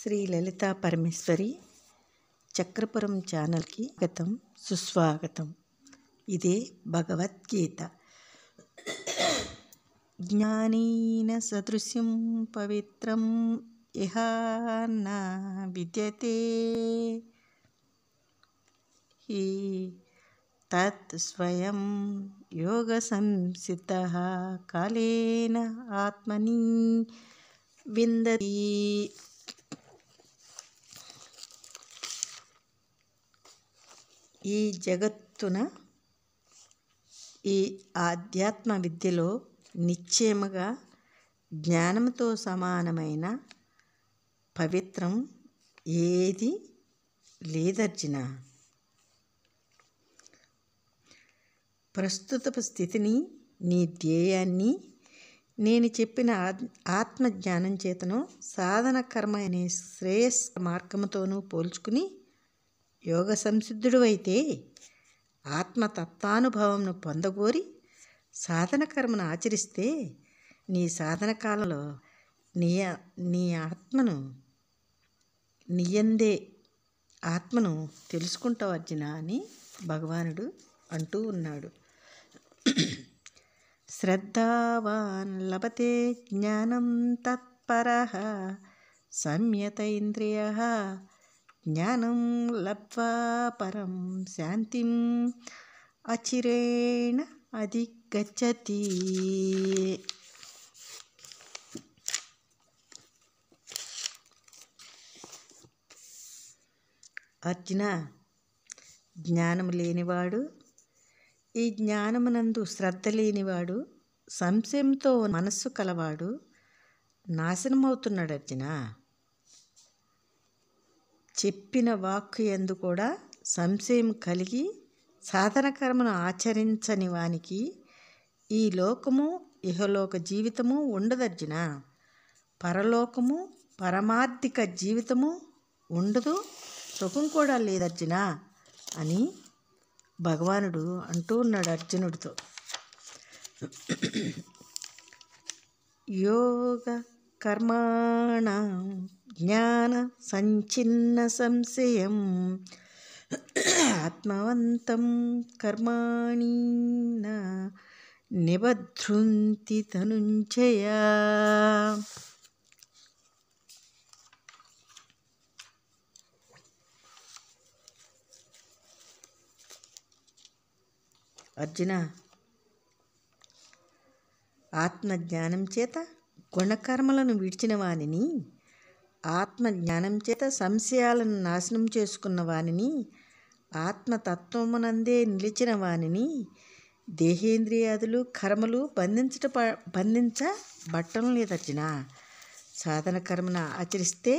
శ్రీ లలితా పరమేశ్వరి చక్రపురం ఛానల్కి స్వాగతం, సుస్వాగతం. ఇదే భగవద్గీత. జ్ఞానేన సదృశ్యం పవిత్రం ఇహ న విద్యతే హి తత్ స్వయం యోగ సంసిద్ధః కాలేన ఆత్మని విందతి. ఈ జగత్తున ఈ ఆధ్యాత్మ విద్యలో నిశ్చయముగా జ్ఞానంతో సమానమైన పవిత్రం ఏది లేదర్జున. ప్రస్తుత స్థితిని, నీ ధ్యేయాన్ని నేను చెప్పిన ఆత్మజ్ఞానం చేతను సాధన కర్మ అనే శ్రేయస్ మార్గముతోనూ పోల్చుకుని యోగ సంసిద్ధుడు అయితే ఆత్మతత్వానుభవంను పొందగోరి సాధన కర్మను ఆచరిస్తే నీ సాధన కాలంలో నీ ఆత్మను నీయందే ఆత్మను తెలుసుకుంటావు అర్జున అని భగవానుడు అంటూ ఉన్నాడు. శ్రద్ధావాన్ లభతే జ్ఞానం తత్పరః సంయత ఇంద్రియః జ్ఞానం లబ్ధ్వా పరం శాంతిం అచిరేణ అధిగచ్చతి. అర్జున, జ్ఞానము లేనివాడు, ఈ జ్ఞానమునందు శ్రద్ధ లేనివాడు, సంశయంతో మనస్సు కలవాడు నాశనమవుతున్నాడు అర్జున. చెప్పిన వాక్కు యందు కూడా సంశయం కలిగి సాధన కర్మను ఆచరించని వానికి ఈ లోకము ఇహలోక జీవితము ఉండదర్జున. పరలోకము పరమార్థిక జీవితము ఉండదు, సుఖం కూడా లేదర్జున అని భగవానుడు అంటూ ఉన్నాడు అర్జునుడితో. యోగ కర్మాణం జ్ఞాన సంచిన్న సంశయం ఆత్మవంతం కర్మాణి న నిబధ్రుంతి ధనుంజయ. అర్జున, ఆత్మజ్ఞానం చేత గుణకర్మలను విడిచిన వానిని, ఆత్మజ్ఞానం చేత సంశయాలను నాశనం చేసుకున్న వానిని, ఆత్మతత్వమునందే నిలిచిన వానిని దేహేంద్రియాదులు కర్మలు బంధించబట్టం లేదర్జున. సాధన కర్మను ఆచరిస్తే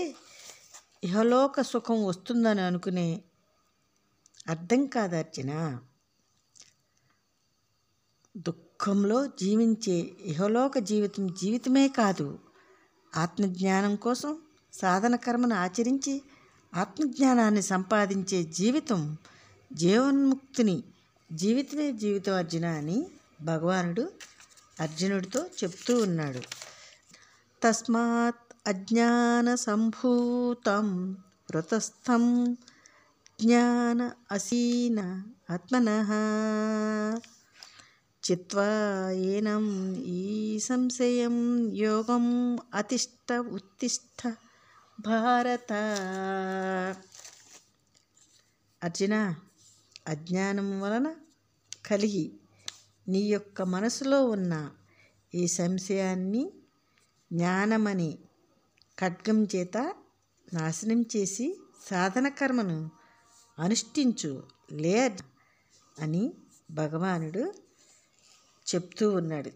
ఇహలోక సుఖం వస్తుందని అనుకునే అర్థం కాదు అర్జున. దుఃఖంలో జీవించే ఇహలోక జీవితమే కాదు, ఆత్మజ్ఞానం కోసం సాధన కర్మను ఆచరించి ఆత్మజ్ఞానాన్ని సంపాదించే జీవన్ముక్తిని జీవితమే జీవితం అర్జున అని భగవానుడు అర్జునుడితో చెప్తూ ఉన్నాడు. తస్మాత్ అజ్ఞాన సంభూతం హృతస్థం జ్ఞాన అసీన ఆత్మనః చిత్వా ఏనం ఈ సంశయం యోగం అతిష్ట ఉత్తిష్ట భారత. అర్జున, అజ్ఞానం వలన కలిగి నీ యొక్క మనసులో ఉన్న ఈ సంశయాన్ని జ్ఞానమని ఖడ్గం చేత నాశనం చేసి సాధన కర్మను అనుష్ఠించు లే అని భగవానుడు చెప్తూ ఉన్నాడు.